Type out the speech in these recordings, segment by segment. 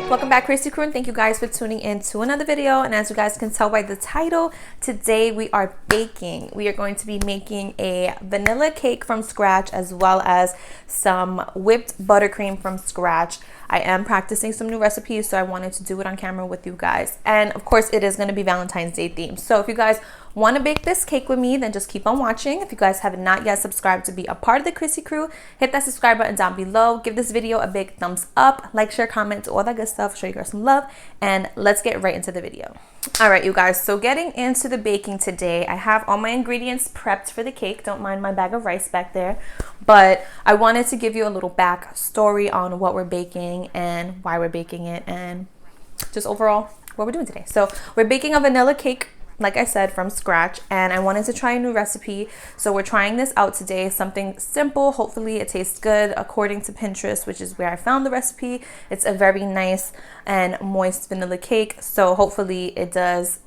Welcome back, CHRISSY CREW, and thank you guys for tuning in to another video. And as you guys can tell by the title, today we are baking. We are going to be making a vanilla cake from scratch, as well as some whipped buttercream from scratch. I am practicing some new recipes, so I wanted to do it on camera with you guys. And of course, it is going to be Valentine's Day themed. So if you guys want to bake this cake with me, then just keep on watching. If you guys have not yet subscribed to be a part of the CHRISSY Crew, hit that subscribe button down below. Give this video a big thumbs up, like, share, comment, all that good stuff. Show you guys some love, and let's get right into the video. All right, you guys, so getting into the baking today, I have all my ingredients prepped for the cake. Don't mind my bag of rice back there, but I wanted to give you a little back story on what we're baking and why we're baking it, and just overall what we're doing today. So we're baking a vanilla cake, like I said, from scratch, and I wanted to try a new recipe, so we're trying this out today. Something simple. Hopefully it tastes good according to Pinterest, which is where I found the recipe. It's a very nice and moist vanilla cake, so hopefully it does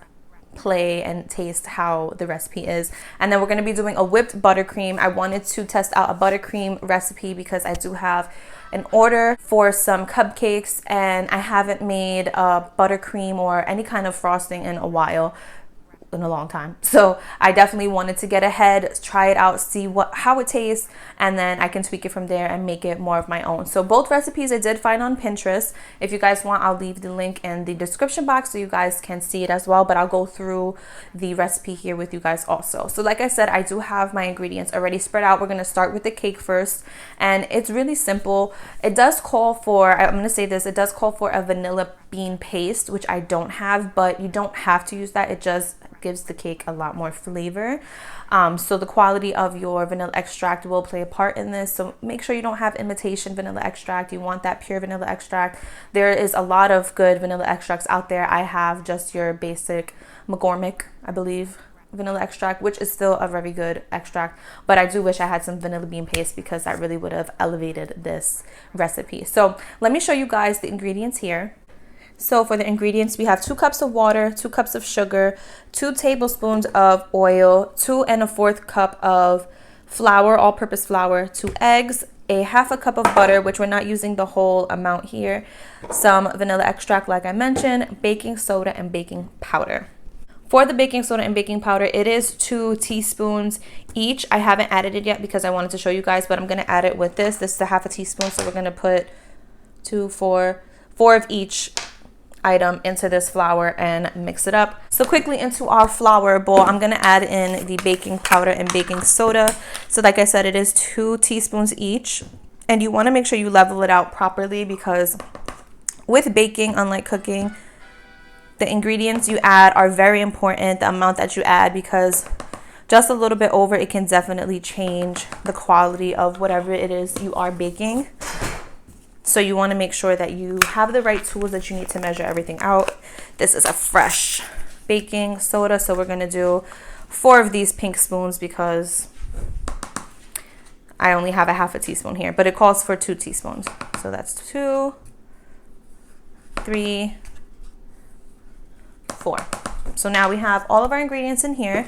play and taste how the recipe is. And then we're going to be doing a whipped buttercream. I wanted to test out a buttercream recipe because I do have an order for some cupcakes, and I haven't made a buttercream or any kind of frosting in a long time. So I definitely wanted to get ahead, try it out, see how it tastes, and then I can tweak it from there and make it more of my own. So both recipes I did find on Pinterest. If you guys want, I'll leave the link in the description box so you guys can see it as well, but I'll go through the recipe here with you guys also. So like I said, I do have my ingredients already spread out. We're going to start with the cake first, and it's really simple. It does call for, I'm going to say this, it does call for a vanilla bean paste, which I don't have, but you don't have to use that. It just gives the cake a lot more flavor. So the quality of your vanilla extract will play a part in this. So make sure you don't have imitation vanilla extract. You want that pure vanilla extract. There is a lot of good vanilla extracts out there. I have just your basic McCormick, I believe, vanilla extract, which is still a very good extract, but I do wish I had some vanilla bean paste because that really would have elevated this recipe. So let me show you guys the ingredients here. So for the ingredients, we have 2 cups of water, 2 cups of sugar, 2 tablespoons of oil, 2 1/4 cup of flour, all-purpose flour, 2 eggs, a 1/2 cup of butter, which we're not using the whole amount here, some vanilla extract like I mentioned, baking soda, and baking powder. For the baking soda and baking powder, it is 2 teaspoons each. I haven't added it yet because I wanted to show you guys, but I'm going to add it with this. This is a 1/2 teaspoon, so we're going to put 4 of each item into this flour and mix it up. So quickly into our flour bowl, I'm going to add in the baking powder and baking soda. So like I said, it is 2 teaspoons each, and you want to make sure you level it out properly, because with baking, unlike cooking, the ingredients you add are very important, the amount that you add, because just a little bit over, it can definitely change the quality of whatever it is you are baking. So you want to make sure that you have the right tools that you need to measure everything out. This is a fresh baking soda, so we're going to do 4 of these pink spoons because I only have a 1/2 teaspoon here, but it calls for 2 teaspoons. So that's 2, 3, 4. So now we have all of our ingredients in here.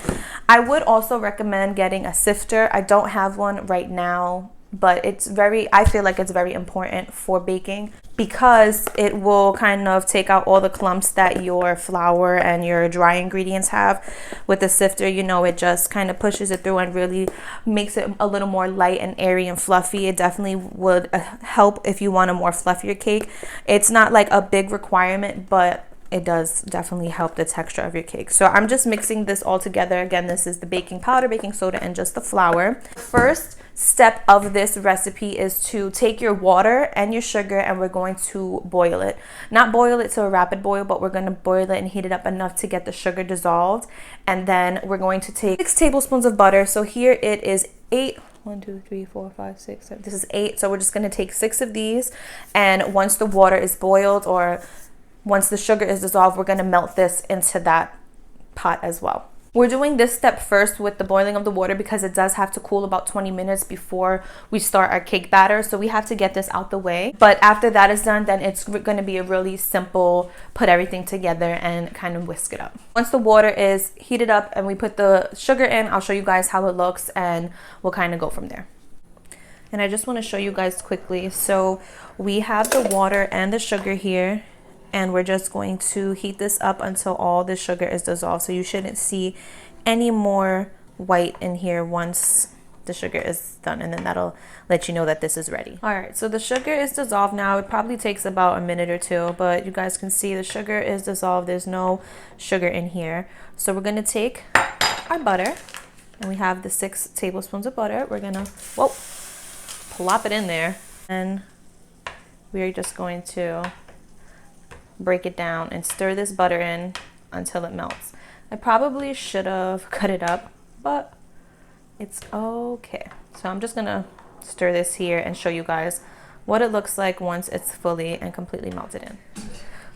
I would also recommend getting a sifter. I don't have one right now, but I feel like it's very important for baking because it will kind of take out all the clumps that your flour and your dry ingredients have. With the sifter, you know, it just kind of pushes it through and really makes it a little more light and airy and fluffy. It definitely would help if you want a more fluffier cake. It's not like a big requirement, but it does definitely help the texture of your cake. So I'm just mixing this all together. Again, this is the baking powder, baking soda, and just the flour. First step of this recipe is to take your water and your sugar, and we're going to boil it. Not boil it to a rapid boil, but we're going to boil it and heat it up enough to get the sugar dissolved. And then we're going to take 6 tablespoons of butter. So here it is 8. 1, 2, 3, 4, 5, 6, 7. This is 8. So we're just going to take 6 of these. And once the water is boiled, or once the sugar is dissolved, we're going to melt this into that pot as well. We're doing this step first with the boiling of the water because it does have to cool about 20 minutes before we start our cake batter. So we have to get this out the way. But after that is done, then it's going to be a really simple put everything together and kind of whisk it up. Once the water is heated up and we put the sugar in, I'll show you guys how it looks and we'll kind of go from there. And I just want to show you guys quickly. So we have the water and the sugar here. and we're just going to heat this up until all the sugar is dissolved. So you shouldn't see any more white in here once the sugar is done, and then that'll let you know that this is ready. All right, so the sugar is dissolved now. It probably takes about a minute or two, but you guys can see the sugar is dissolved. There's no sugar in here. So we're gonna take our butter, and we have the 6 tablespoons of butter. We're gonna, whoa, plop it in there, and we're just going to break it down and stir this butter in until it melts. I probably should have cut it up, but it's okay. So I'm just gonna stir this here and show you guys what it looks like once it's fully and completely melted in.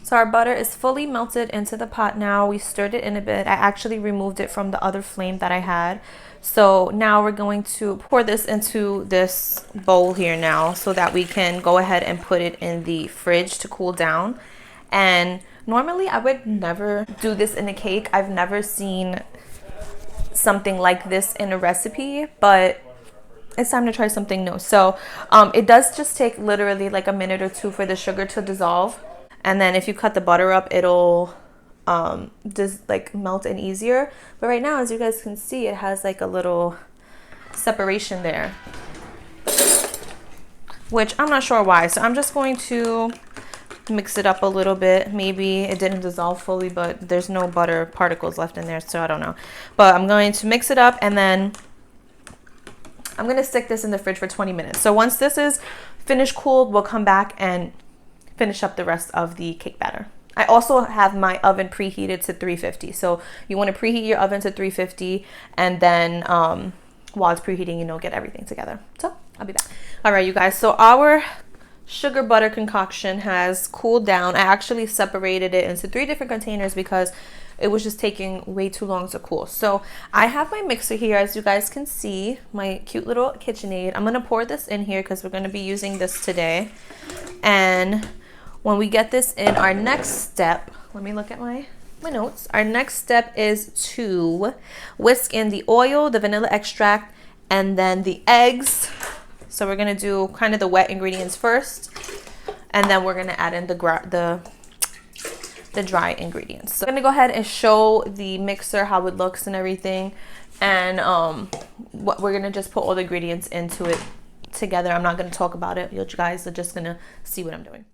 So our butter is fully melted into the pot now. We stirred it in a bit. I actually removed it from the other flame that I had. So now we're going to pour this into this bowl here now so that we can go ahead and put it in the fridge to cool down. And normally I would never do this in a cake. I've never seen something like this in a recipe, but it's time to try something new. So it does just take literally like a minute or two for the sugar to dissolve, and then if you cut the butter up, it'll just like melt in easier. But right now, as you guys can see, it has like a little separation there, which I'm not sure why. So I'm just going to mix it up a little bit. Maybe it didn't dissolve fully, but there's no butter particles left in there, so I don't know. But I'm going to mix it up, and then I'm going to stick this in the fridge for 20 minutes. So once this is finished cooled, we'll come back and finish up the rest of the cake batter. I also have my oven preheated to 350. So you want to preheat your oven to 350, and then while it's preheating, you know, get everything together. So I'll be back. All right, you guys. So our sugar butter concoction has cooled down. I actually separated it into 3 different containers because it was just taking way too long to cool. So I have my mixer here, as you guys can see, my cute little KitchenAid. I'm gonna pour this in here because we're gonna be using this today. And when we get this in, our next step, let me look at my notes. Our next step is to whisk in the oil, the vanilla extract, and then the eggs. So we're gonna do kind of the wet ingredients first, and then we're gonna add in the dry ingredients. So I'm gonna go ahead and show the mixer how it looks and everything, and what we're gonna just put all the ingredients into it together. I'm not gonna talk about it. You guys are just gonna see what I'm doing.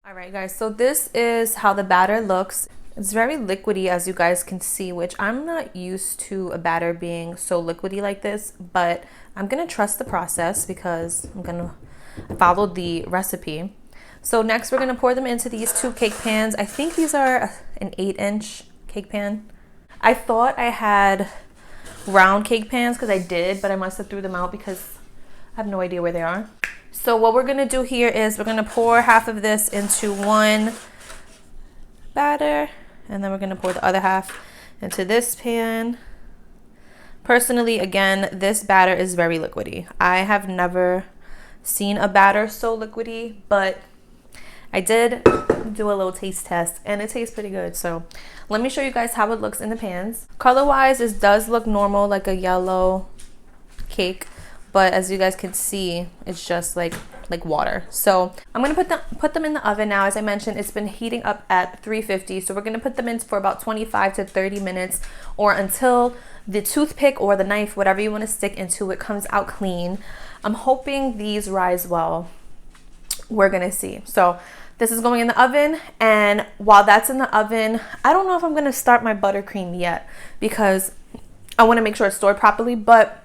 All right, guys, so this is how the batter looks. It's very liquidy, as you guys can see, which I'm not used to a batter being so liquidy like this, but I'm gonna trust the process because I'm gonna follow the recipe. So next we're gonna pour them into these 2 cake pans. I think these are an 8-inch cake pan. I thought I had round cake pans because I did, but I must have threw them out because I have no idea where they are. So what we're gonna do here is we're gonna pour half of this into one batter, and then we're gonna pour the other half into this pan. Personally, again, this batter is very liquidy. I have never seen a batter so liquidy, but I did do a little taste test and it tastes pretty good. So let me show you guys how it looks in the pans. Color wise, this does look normal, like a yellow cake, but as you guys can see, it's just like water. So I'm gonna put them in the oven now. As I mentioned, it's been heating up at 350, so we're gonna put them in for about 25 to 30 minutes, or until the toothpick or the knife, whatever you want to stick into it, comes out clean. I'm hoping these rise well. We're gonna see. So this is going in the oven, and while that's in the oven, I don't know if I'm gonna start my buttercream yet because I want to make sure it's stored properly, but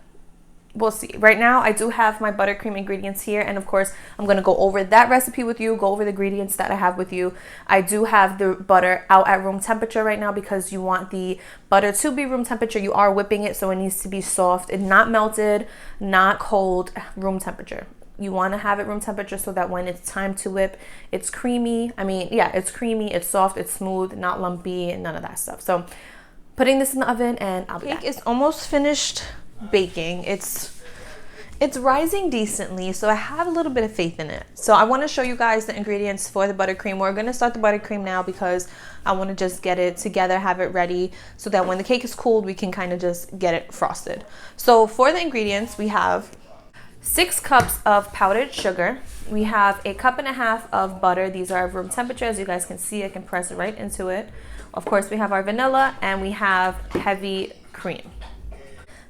we'll see. Right now I do have my buttercream ingredients here, and of course I'm going to go over that recipe with you, go over the ingredients that I have with you. I do have the butter out at room temperature right now because you want the butter to be room temperature. You are whipping it, so it needs to be soft and not melted, not cold, room temperature. You want to have it room temperature so that when it's time to whip, it's creamy. I mean, yeah, it's creamy, it's soft, it's smooth, not lumpy, and none of that stuff. So putting this in the oven, and I'll be back. It's almost finished baking. It's rising decently, so I have a little bit of faith in it. So I want to show you guys the ingredients for the buttercream. We're going to start the buttercream now because I want to just get it together, have it ready, so that when the cake is cooled, we can kind of just get it frosted. So for the ingredients, we have 6 cups of powdered sugar. We have 1.5 cups of butter. These are room temperature. As you guys can see, I can press it right into it. Of course, we have our vanilla, and we have heavy cream.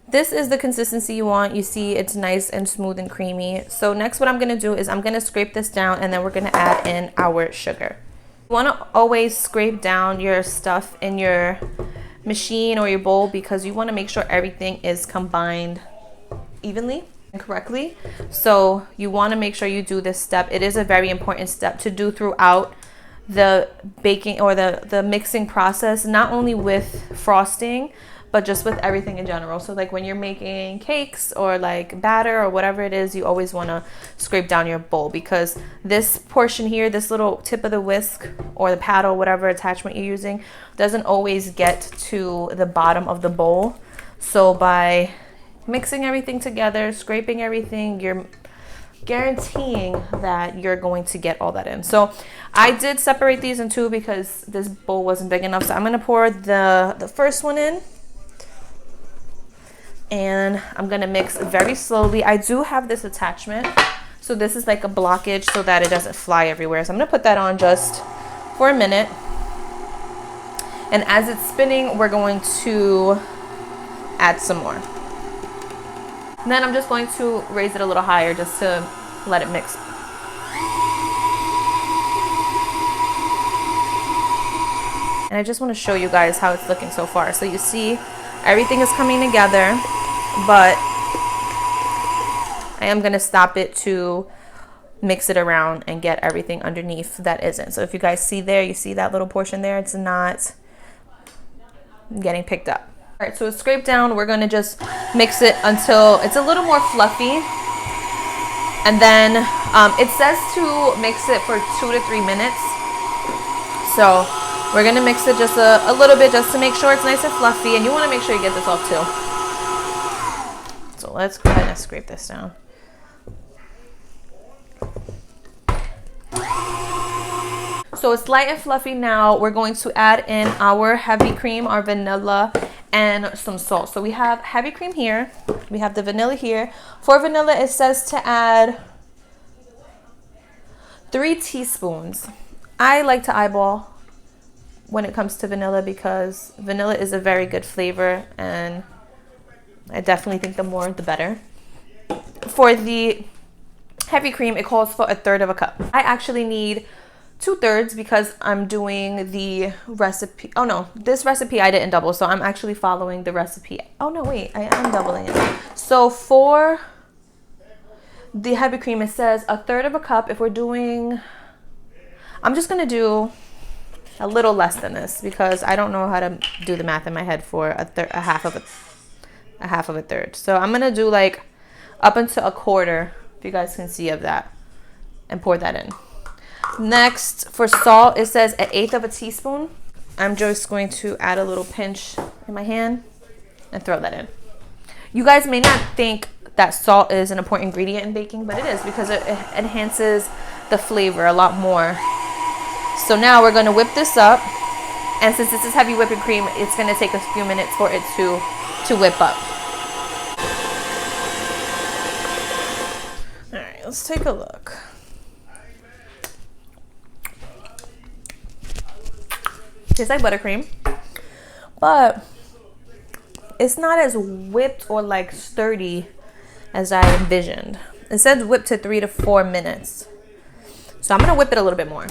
This is the consistency you want. You see it's nice and smooth and creamy. So next what I'm going to do is I'm going to scrape this down, and then we're going to add in our sugar. You want to always scrape down your stuff in your machine or your bowl because you want to make sure everything is combined evenly and correctly. So you want to make sure you do this step. It is a very important step to do throughout the baking or the mixing process, not only with frosting but just with everything in general. So like when you're making cakes or like batter or whatever it is, you always want to scrape down your bowl, because this portion here, this little tip of the whisk or the paddle, whatever attachment you're using, doesn't always get to the bottom of the bowl. So by mixing everything together, scraping everything, you're guaranteeing that you're going to get all that in. So I did separate these in two because this bowl wasn't big enough. So I'm going to pour the first one in, and I'm going to mix very slowly. I do have this attachment, so this is like a blockage so that it doesn't fly everywhere. So I'm going to put that on just for a minute, and as it's spinning, we're going to add some more. And then I'm just going to raise it a little higher just to let it mix. And I just want to show you guys how it's looking so far. So you see everything is coming together, but I am going to stop it to mix it around and get everything underneath that isn't. So if you guys see there, you see that little portion there, it's not getting picked up. All right, so it's scraped down. We're going to just mix it until it's a little more fluffy. And then it says to mix it for 2 to 3 minutes. So we're going to mix it just a little bit just to make sure it's nice and fluffy. And you want to make sure you get this off too. So let's go ahead and scrape this down. So it's light and fluffy now. We're going to add in our heavy cream, our vanilla, and some salt. So we have heavy cream here. We have the vanilla here. For vanilla, it says to add 3 teaspoons. I like to eyeball when it comes to vanilla because vanilla is a very good flavor, and I definitely think the more the better. For the heavy cream, it calls for 1/3 cup. I actually need 2/3 because I'm doing the recipe. Oh no, this recipe I didn't double, so I'm actually following the recipe. Oh no, wait, I am doubling it. So for the heavy cream, it says 1/3 cup. If we're doing, I'm just gonna do a little less than this because I don't know how to do the math in my head for a half of a third. So I'm gonna do like up until 1/4, if you guys can see of that, and pour that in. Next, for salt, it says 1/8 teaspoon. I'm just going to add a little pinch in my hand and throw that in. You guys may not think that salt is an important ingredient in baking, but it is because it enhances the flavor a lot more. So now we're going to whip this up, and since this is heavy whipping cream, it's going to take a few minutes for it to whip up. All right, let's take a look. Tastes like buttercream, but it's not as whipped or like sturdy as I envisioned. It says whip to 3 to 4 minutes. So I'm gonna whip it a little bit more.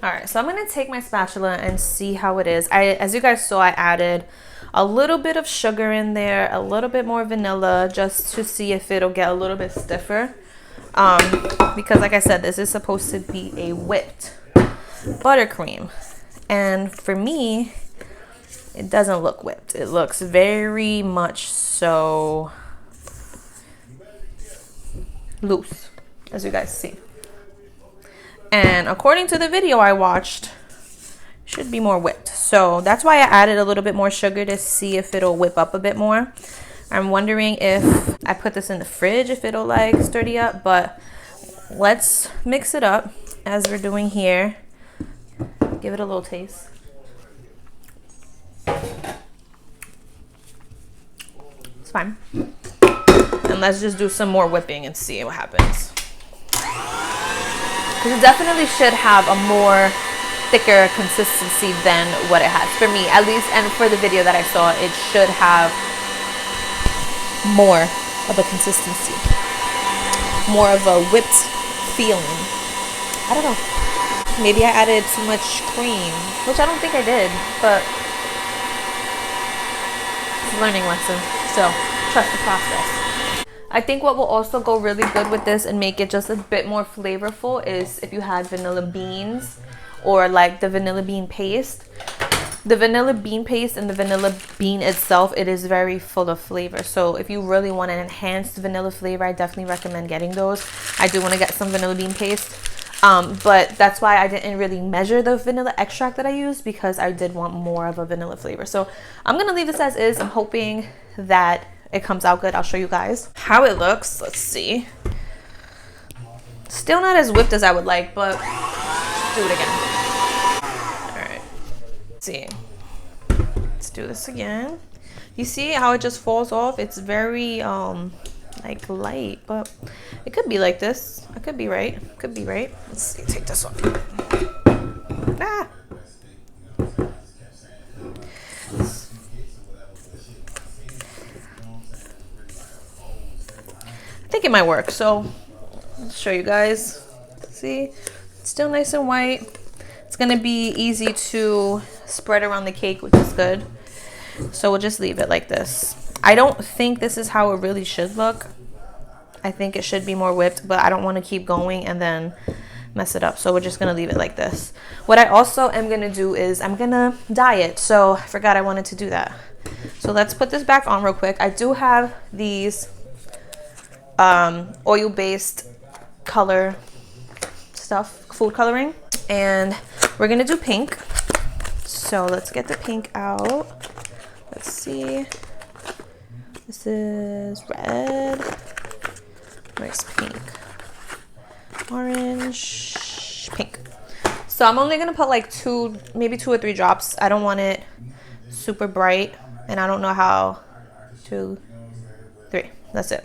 All right, so I'm gonna take my spatula and see how it is. As you guys saw, I added a little bit of sugar in there, a little bit more vanilla, just to see if it'll get a little bit stiffer. Because like I said, this is supposed to be a whipped buttercream. And for me, it doesn't look whipped. It looks very much so loose, as you guys see. And according to the video I watched, it should be more whipped. So that's why I added a little bit more sugar to see if it'll whip up a bit more. I'm wondering if I put this in the fridge, if it'll like sturdy up, but let's mix it up as we're doing here. Give it a little taste. It's fine. And let's just do some more whipping and see what happens. Because it definitely should have a more thicker consistency than what it has. For me, at least, and for the video that I saw, it should have more of a consistency. More of a whipped feeling. I don't know. Maybe I added too much cream, which I don't think I did, but it's a learning lesson. So, trust the process. I think what will also go really good with this and make it just a bit more flavorful is if you had vanilla beans or like the vanilla bean paste. The vanilla bean paste and the vanilla bean itself, it is very full of flavor. So if you really want an enhanced vanilla flavor, I definitely recommend getting those. I do want to get some vanilla bean paste. But that's why I didn't really measure the vanilla extract that I used, because I did want more of a vanilla flavor. So I'm going to leave this as is. I'm hoping that it comes out good. I'll show you guys how it looks. Let's see. Still not as whipped as I would like, but let's do it again. All right. Let's see. Let's do this again. You see how it just falls off? It's very like light, but it could be like this. I could be right. Could be right. Let's see. Take this off. Ah. I think it might work, so I'll show you guys. See, it's still nice and white. It's gonna be easy to spread around the cake, which is good. So we'll just leave it like this. I don't think this is how it really should look. I think it should be more whipped, but I don't want to keep going and then mess it up. So we're just gonna leave it like this. What I also am gonna do is I'm gonna dye it. So I forgot I wanted to do that. So let's put this back on real quick. I do have these oil-based color stuff, food coloring, and we're gonna do pink. So let's get the pink out. Let's see. This is red. Where's pink? Orange, pink. So I'm only gonna put like maybe 2 or 3 drops. I don't want it super bright, and I don't know how. 2, 3. That's it.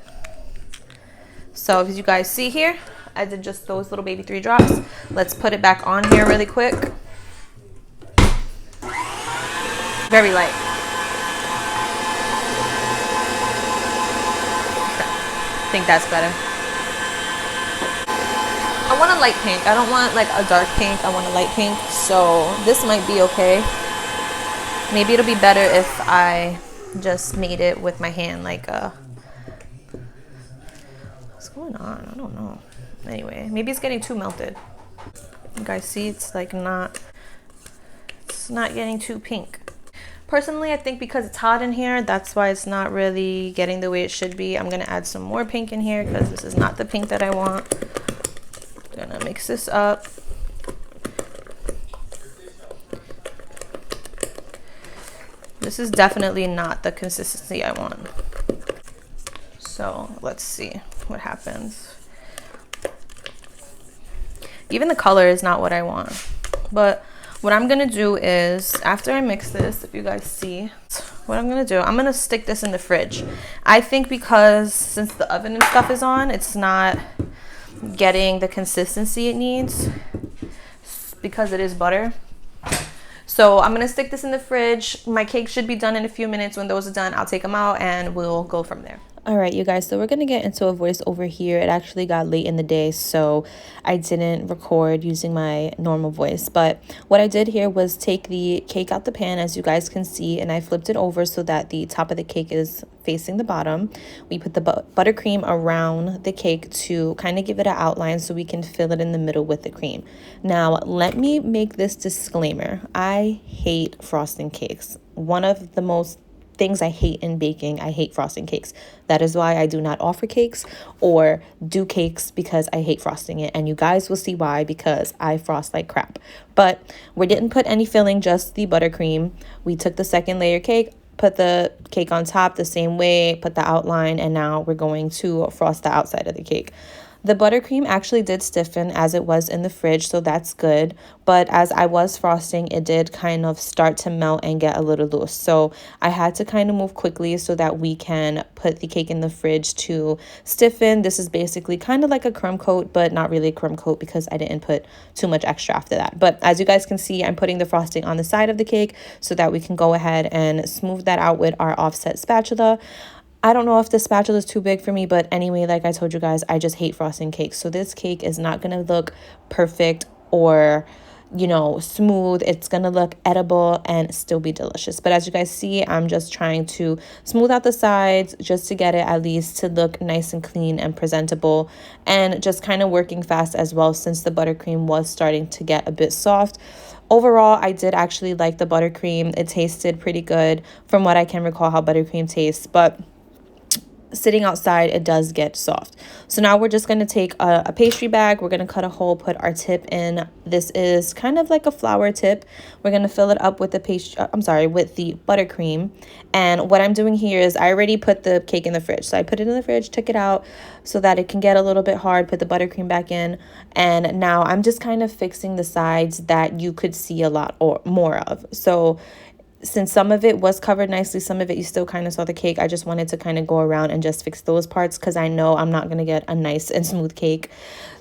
So as you guys see here, I did just those little baby 3 drops. Let's put it back on here really quick. Very light. Okay. I think that's better. I want a light pink. I don't want like a dark pink. I want a light pink. So this might be okay. Maybe it'll be better if I just made it with my hand, like what's going on? I don't know. Anyway, maybe it's getting too melted. You guys see, it's like it's not getting too pink. Personally, I think because it's hot in here, that's why it's not really getting the way it should be. I'm gonna add some more pink in here because this is not the pink that I want. Gonna mix this up. This is definitely not the consistency I want. So let's see what happens. Even the color is not what I want. But what I'm gonna do is, after I mix this, if you guys see, what I'm gonna do, I'm gonna stick this in the fridge. I think because since the oven and stuff is on, it's not getting the consistency it needs because it is butter. So I'm gonna stick this in the fridge. My cake should be done in a few minutes. When those are done, I'll take them out and we'll go from there. All right, you guys, so we're gonna get into a voiceover here. It actually got late in the day, so I didn't record using my normal voice. But what I did here was take the cake out the pan, as you guys can see, and I flipped it over so that the top of the cake is facing the bottom. We put the buttercream around the cake to kind of give it an outline so we can fill it in the middle with the cream. Now, let me make this disclaimer. I hate frosting cakes. One of the most things I hate in baking, I hate frosting cakes. That is why I do not offer cakes or do cakes, because I hate frosting it. And you guys will see why, because I frost like crap. But we didn't put any filling, just the buttercream. We took the second layer cake, put the cake on top the same way, put the outline, and now we're going to frost the outside of the cake. The buttercream actually did stiffen as it was in the fridge, so that's good. But as I was frosting, it did kind of start to melt and get a little loose. So I had to kind of move quickly so that we can put the cake in the fridge to stiffen. This is basically kind of like a crumb coat, but not really a crumb coat because I didn't put too much extra after that. But as you guys can see, I'm putting the frosting on the side of the cake so that we can go ahead and smooth that out with our offset spatula. I don't know if the spatula is too big for me, but anyway, like I told you guys, I just hate frosting cakes. So this cake is not going to look perfect or, you know, smooth. It's going to look edible and still be delicious. But as you guys see, I'm just trying to smooth out the sides just to get it at least to look nice and clean and presentable, and just kind of working fast as well since the buttercream was starting to get a bit soft. Overall, I did actually like the buttercream. It tasted pretty good from what I can recall how buttercream tastes, but sitting outside, it does get soft. So now we're just going to take a pastry bag. We're going to cut a hole, put our tip in. This is kind of like a flower tip. We're going to fill it up with the with the buttercream. And what I'm doing here is I already put the cake in the fridge. So I put it in the fridge, took it out so that it can get a little bit hard, put the buttercream back in. And now I'm just kind of fixing the sides that you could see a lot or more of. So since some of it was covered nicely, some of it you still kind of saw the cake, I just wanted to kind of go around and just fix those parts because I know I'm not going to get a nice and smooth cake.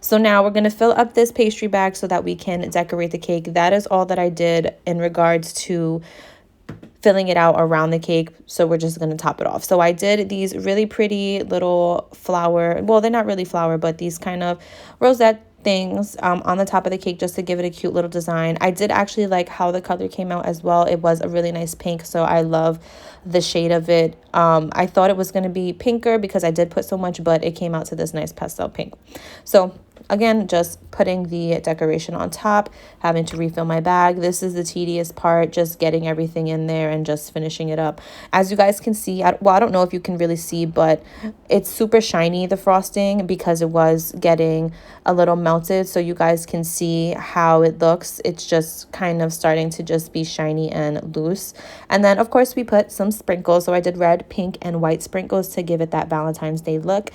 So now we're going to fill up this pastry bag so that we can decorate the cake. That is all that I did in regards to filling it out around the cake. So we're just going to top it off. So I did these really pretty little flower, well, they're not really flower, but these kind of rosette things on the top of the cake just to give it a cute little design. I did actually like how the color came out as well. It was a really nice pink, so I love the shade of it. I thought it was going to be pinker because I did put so much, but it came out to this nice pastel pink. So again, just putting the decoration on top, having to refill my bag. This is the tedious part, just getting everything in there and just finishing it up. As you guys can see, well, I don't know if you can really see, but it's super shiny, the frosting, because it was getting a little melted. So you guys can see how it looks. It's just kind of starting to just be shiny and loose. And then, of course, we put some sprinkles. So I did red, pink, and white sprinkles to give it that Valentine's Day look.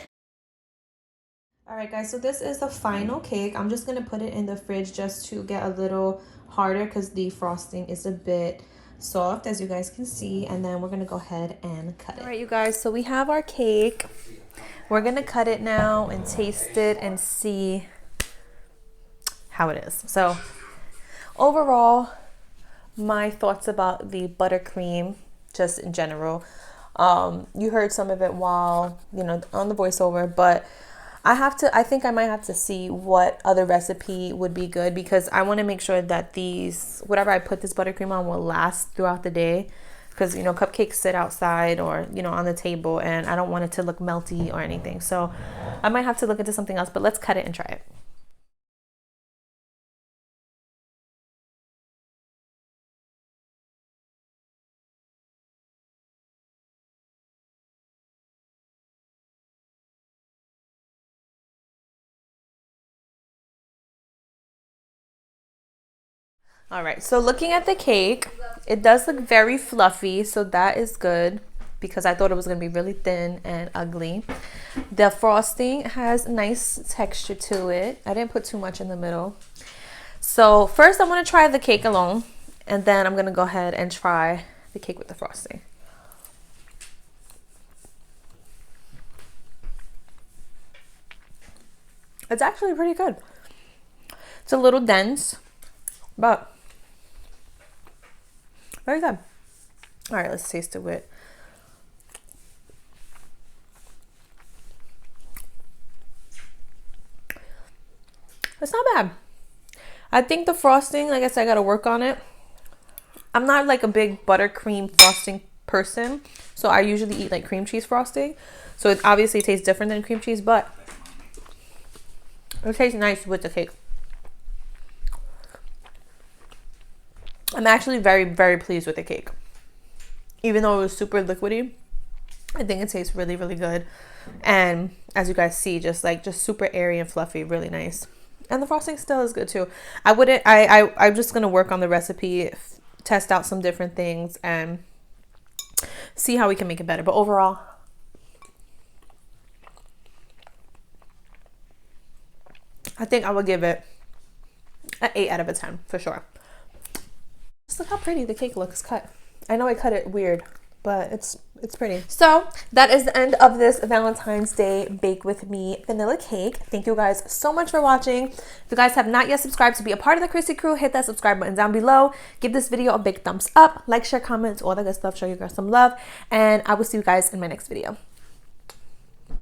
All right, guys, so this is the final cake. I'm just going to put it in the fridge just to get a little harder because the frosting is a bit soft, as you guys can see. And then we're going to go ahead and cut it. All right, you guys, so we have our cake. We're going to cut it now and taste it and see how it is. So overall, my thoughts about the buttercream, just in general. You heard some of it while, you know, on the voiceover, but I think I might have to see what other recipe would be good because I want to make sure that whatever I put this buttercream on will last throughout the day. Because, you know, cupcakes sit outside or, you know, on the table and I don't want it to look melty or anything. So I might have to look into something else, but let's cut it and try it. All right, so looking at the cake, it does look very fluffy, so that is good because I thought it was going to be really thin and ugly. The frosting has nice texture to it. I didn't put too much in the middle. So first I'm going to try the cake alone, and then I'm going to go ahead and try the cake with the frosting. It's actually pretty good. It's a little dense, but very good. All right, let's taste it with. It's not bad. I think the frosting, like I said, I gotta work on it. I'm not like a big buttercream frosting person, so I usually eat like cream cheese frosting. So it obviously tastes different than cream cheese, but it tastes nice with the cake. I'm actually very, very pleased with the cake. Even though it was super liquidy, I think it tastes really, really good. And as you guys see, just super airy and fluffy, really nice. And the frosting still is good too. I'm just gonna work on the recipe, test out some different things, and see how we can make it better. But overall, I think I would give it an 8 out of 10 for sure. Just look how pretty the cake looks cut. I know I cut it weird, but it's pretty. So that is the end of this Valentine's Day Bake With Me vanilla cake. Thank you guys so much for watching. If you guys have not yet subscribed to be a part of the CHRISSY crew, hit that subscribe button down below. Give this video a big thumbs up, like, share, comments, all that good stuff. Show you guys some love, and I will see you guys in my next video.